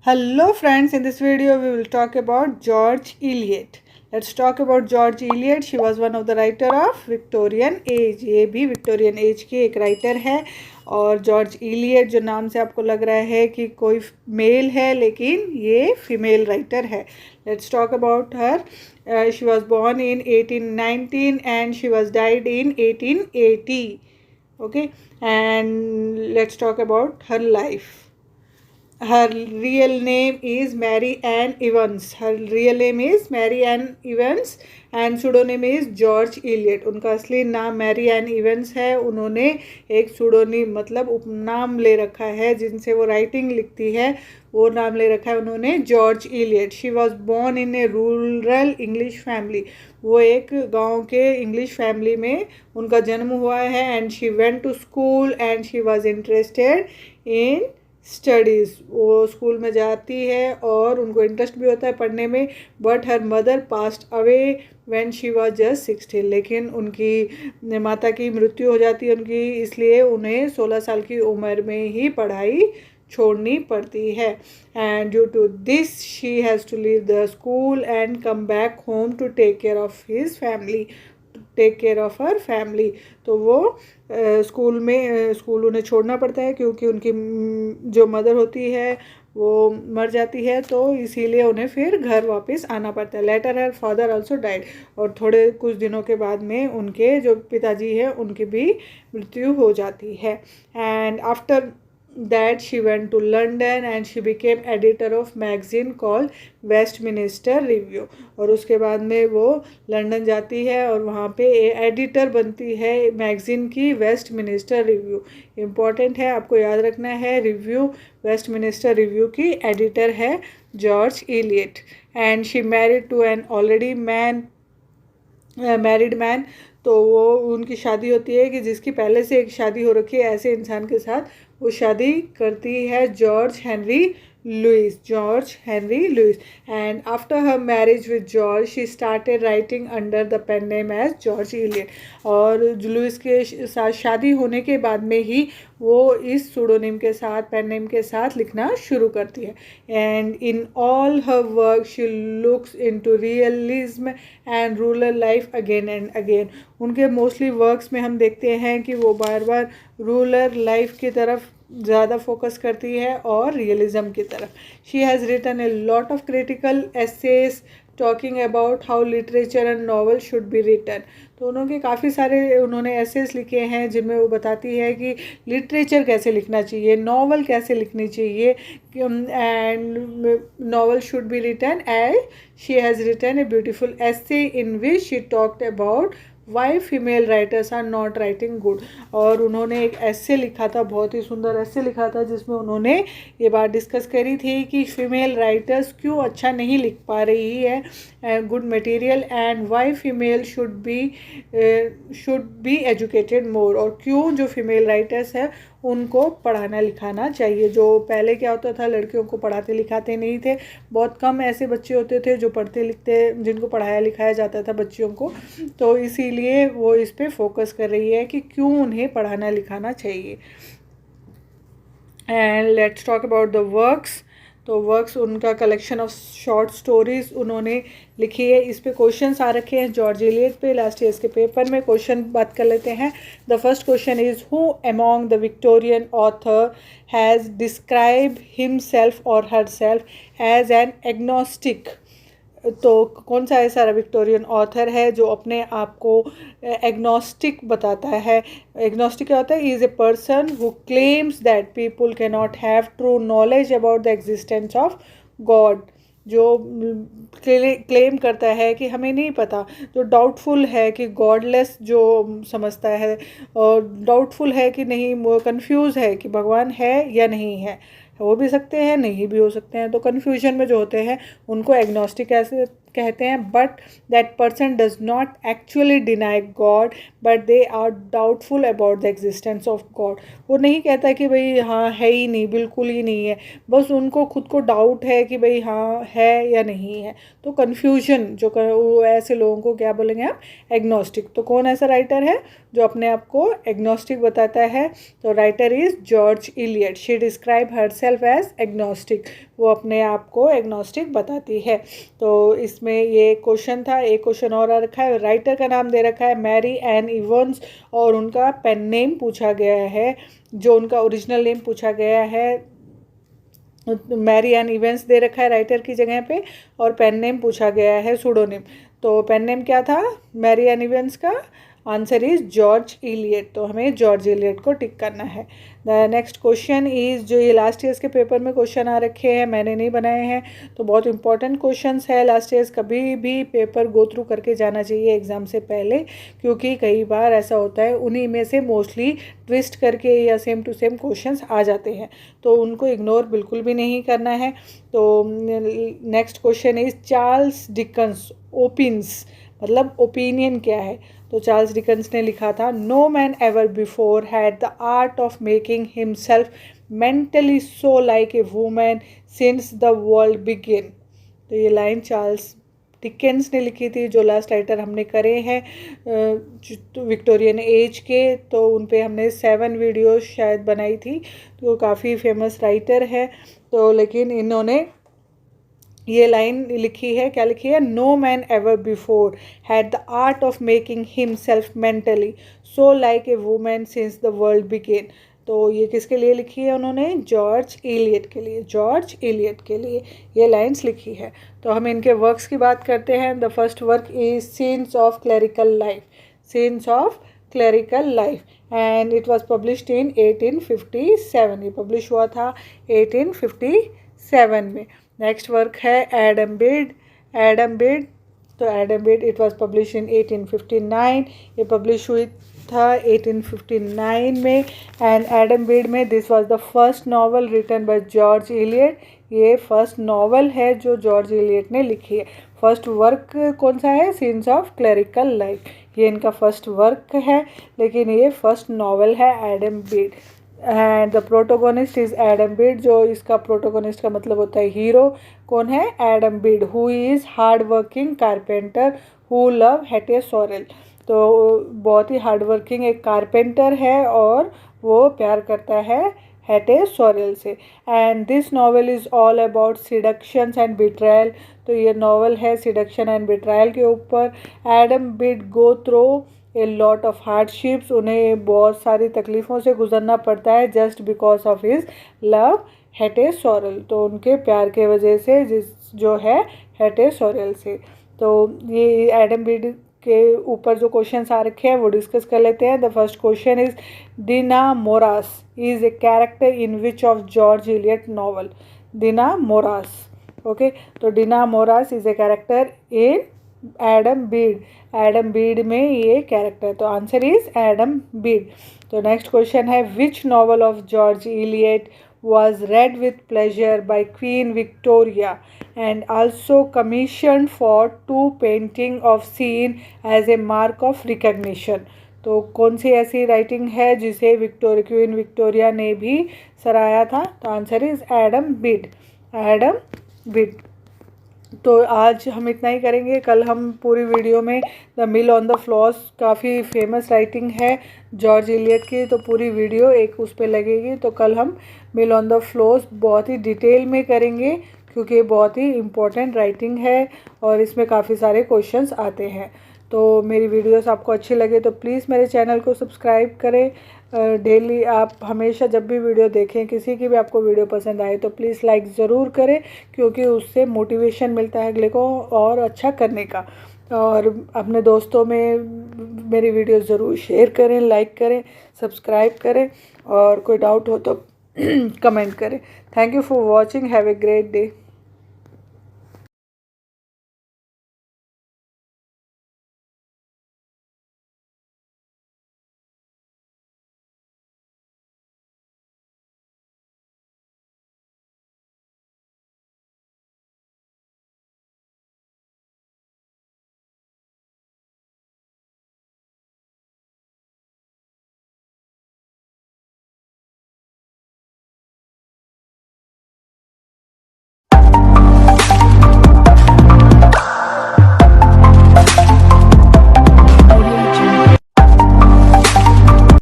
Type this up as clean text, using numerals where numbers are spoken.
Hello friends, in this video we will talk about George Eliot. Let's talk about George Eliot. She was one of the writer of Victorian age. ये भी Victorian age की एक writer है और George Eliot जो नाम से आपको लग रहा है कि कोई मेल है लेकिन ये फीमेल राइटर है. Let's talk about her. She was born in 1819 and she was died in 1880. Okay, and let's talk about her life. Her real name is Mary Ann Evans. Her real name is Mary Ann Evans and pseudonym is George Eliot. उनका असली नाम Mary N Evans है. उन्होंने एक pseudonym मतलब उपनाम ले रखा है जिनसे वो राइटिंग लिखती है, वो नाम ले रखा है उन्होंने George Eliot. She was born in a rural English family. वो एक गांव के इंग्लिश फैमिली में उनका जन्म हुआ है. And she went to school and she was interested in studies. वो स्कूल में जाती है और उनको इंटरेस्ट भी होता है पढ़ने में. But her mother passed away when she was just 16. लेकिन उनकी माता की मृत्यु हो जाती है उनकी, इसलिए उन्हें 16 साल की उम्र में ही पढ़ाई छोड़नी पड़ती है. And due to this she has to leave the school and come back home to take care of his family, take care of her family. तो वो स्कूल उन्हें छोड़ना पड़ता है क्योंकि उनकी जो मदर होती है वो मर जाती है, तो इसीलिए उन्हें फिर घर वापस आना पड़ता है. Later her father also died. और थोड़े कुछ दिनों के बाद में उनके जो पिताजी हैं उनकी भी मृत्यु हो जाती है. And after that she went to London and she became editor of magazine called Westminster Review. और उसके बाद में वो लंदन जाती है और वहाँ पे एडिटर बनती है मैगज़ीन की वेस्टमिनिस्टर रिव्यू. इम्पॉर्टेंट है, आपको याद रखना है. रिव्यू वेस्टमिनिस्टर रिव्यू की एडिटर है George Eliot. And she married to an already married man. तो वो उनकी शादी होती है कि जिसकी पहले से एक शादी हो रखी है, ऐसे इंसान के साथ वो शादी करती है George Henry Lewes. And after her marriage with George she started writing under the pen name as George Eliot. और लुइस के साथ शादी होने के बाद में ही वो इस सूडोनिम के साथ, पेन नेम के साथ लिखना शुरू करती है. And in all her work she looks into realism and rural life again and again. उनके मोस्टली वर्क्स में हम देखते हैं कि वो बार बार रूरल लाइफ की तरफ ज़्यादा फोकस करती है और रियलिज़म की तरफ. She has written a lot of critical essays talking about how literature and novel should be written. तो उन्होंने काफ़ी सारे एसेज लिखे हैं जिनमें वो बताती है कि लिटरेचर कैसे लिखना चाहिए, नॉवल कैसे लिखनी चाहिए. And novel should be written as she has written a beautiful essay in which she talked about why female writers are not writing good. और उन्होंने एक ऐसे लिखा था, बहुत ही सुंदर ऐसे लिखा था जिसमें उन्होंने ये बात डिस्कस करी थी कि फीमेल राइटर्स क्यों अच्छा नहीं लिख पा रही है good material, and why female should be educated more. और क्यों जो फीमेल राइटर्स हैं उनको पढ़ाना लिखाना चाहिए. जो पहले क्या होता था, लड़कियों को पढ़ाते लिखाते नहीं थे. बहुत कम ऐसे बच्चे होते थे जो पढ़ते लिखते, जिनको पढ़ाया लिखाया जाता था बच्चियों को. तो इसीलिए वो इस पे फोकस कर रही है कि क्यों उन्हें पढ़ाना लिखाना चाहिए. And let's talk about the works. तो वर्क्स उनका कलेक्शन ऑफ शॉर्ट स्टोरीज उन्होंने लिखी है. इस पे क्वेश्चंस आ रखे हैं जॉर्ज इलियट पे. लास्ट ईयर के पेपर में क्वेश्चन बात कर लेते हैं. The first question is who among the Victorian author has describe himself और हरसेल्फ एज एन एग्नोस्टिक. तो कौन सा ऐसा विक्टोरियन ऑथर है जो अपने आप को एग्नोस्टिक बताता है. एग्नोस्टिक क्या होता है? Is a person who claims that people can not have true knowledge about the existence of God. जो क्लेम करता है कि हमें नहीं पता, जो डाउटफुल है कि गॉडलेस जो समझता है, और डाउटफुल है कि नहीं, वो कन्फ्यूज़ है कि भगवान है या नहीं है. हो भी सकते हैं, नहीं भी हो सकते हैं. तो कन्फ्यूजन में जो होते हैं उनको एग्नोस्टिक कहते हैं but that person does not actually deny God but they are doubtful about the existence of God. वो नहीं कहता कि भाई हाँ है ही नहीं, बिल्कुल ही नहीं है, बस उनको खुद को डाउट है कि भाई हाँ है या नहीं है। तो कन्फ्यूजन वो ऐसे लोगों को क्या बोलेंगे आप, एग्नोस्टिक। तो कौन ऐसा राइटर है जो अपने आप को एग्नोस्टिक बताता है? तो writer is George Eliot. She describe herself as agnostic. वो अपने आप को एग्नोस्टिक बताती है। तो इसमें ये क्वेश्चन था, एक क्वेश्चन और आ रखा है। राइटर का नाम दे रखा है मैरी एन इवंस और उनका पेन नेम पूछा गया है, जो उनका ओरिजिनल नेम पूछा गया है। मैरी एन इवेंट्स दे रखा है राइटर की जगह पे और पेन नेम पूछा गया है सूडोनिम। तो पेन नेम क्या था मैरी एन इवेंट्स का? Answer is George Elliot. तो हमें जॉर्ज इलियट को टिक करना है। द नेक्स्ट क्वेश्चन इज, जो ये लास्ट ईयर्स के पेपर में क्वेश्चन आ रखे हैं, मैंने नहीं बनाए हैं, तो बहुत इंपॉर्टेंट क्वेश्चंस है लास्ट ईयर्स। कभी भी पेपर गो थ्रू करके जाना चाहिए एग्ज़ाम से पहले, क्योंकि कई बार ऐसा होता है उन्हीं में से मोस्टली ट्विस्ट करके या सेम टू सेम क्वेश्चंस आ जाते हैं, तो उनको इग्नोर बिल्कुल भी नहीं करना है। तो next question is Charles Dickens opines, मतलब ओपिनियन क्या है? तो चार्ल्स डिकन्स ने लिखा था, no man ever before had the art of making himself mentally so like a women since the world begin. तो ये लाइन चार्ल्स डिकेंस ने लिखी थी, जो लास्ट राइटर हमने करे हैं विक्टोरियन एज के। तो उन पे हमने 7 वीडियोस शायद बनाई थी, तो काफ़ी फेमस राइटर है। तो लेकिन इन्होंने ये लाइन लिखी है, क्या लिखी है? No man ever before had the art of making himself mentally so like a women since the world began. तो ये किसके लिए लिखी है उन्होंने? जॉर्ज इलियट के लिए। जॉर्ज इलियट के लिए ये लाइन्स लिखी है। तो हम इनके वर्क्स की बात करते हैं। The first work is scenes of clerical life. Scenes of clerical life and it was published in 1857। ये पब्लिश हुआ था 1857 में। नेक्स्ट वर्क है एडम बिड। एडम बिड, तो Adam Bede it was publish in 1859। ये पब्लिश हुई था 1859 में। एंड एडम बिड में this was the first novel written by George Eliot. ये फर्स्ट नॉवल है जो जॉर्ज इलियट ने लिखी है। फर्स्ट वर्क कौन सा है? सीन्स ऑफ क्लरिकल लाइफ, ये इनका फर्स्ट वर्क है, लेकिन ये फर्स्ट नॉवल है Adam bid. And the protagonist is Adam bid. जो इसका प्रोटोगोनिस्ट का मतलब होता है हीरो। कौन है? Adam Bede, who is hard working carpenter who love Hetty Sorrel. तो बहुत ही हार्ड वर्किंग एक कारपेंटर है और वो प्यार करता है हेटे सोरेल से। And this novel is all about seductions and betrayal. तो ये नॉवल है सिडक्शन एंड बिट्रायल के ऊपर। Adam Bede go through a lot of hardships. उन्हें बहुत सारी तकलीफ़ों से गुजरना पड़ता है just because of his love Hetty Sorrel. तो उनके प्यार के वजह से जो है हेटे सोरेल से। तो ये एडम बिड के ऊपर जो क्वेश्चंस आ रखे हैं वो डिस्कस कर लेते हैं। The first question is, Dinah Morris is a character in which of George Eliot novel? Dinah Morris, okay. तो Dinah Morris is a character in Adam Bede. Adam Bede में ये कैरेक्टर, तो आंसर इज एडम बीड। तो next question है, which novel of George Elliot was read with pleasure by Queen Victoria and also commissioned for 2 painting of scene as a mark of recognition? तो कौन सी ऐसी writing है जिसे queen Victoria ने भी सराहा था? तो answer is Adam Bede. Adam Beed. तो आज हम इतना ही करेंगे। कल हम पूरी वीडियो में the mill on the floss, काफ़ी फेमस राइटिंग है जॉर्ज इलियट की, तो पूरी वीडियो एक उस पर लगेगी। तो कल हम मिल ऑन द फ्लॉस बहुत ही डिटेल में करेंगे, क्योंकि बहुत ही इम्पोर्टेंट राइटिंग है और इसमें काफ़ी सारे क्वेश्चंस आते हैं। तो मेरी वीडियोस आपको अच्छी लगे तो प्लीज़ मेरे चैनल को सब्सक्राइब करें। डेली आप हमेशा जब भी वीडियो देखें, किसी की भी आपको वीडियो पसंद आए तो प्लीज़ लाइक ज़रूर करें, क्योंकि उससे मोटिवेशन मिलता है अगले को और अच्छा करने का। और अपने दोस्तों में मेरी वीडियो ज़रूर शेयर करें, लाइक करें, सब्सक्राइब करें, और कोई डाउट हो तो कमेंट करें। Thank you for watching. Have a great day.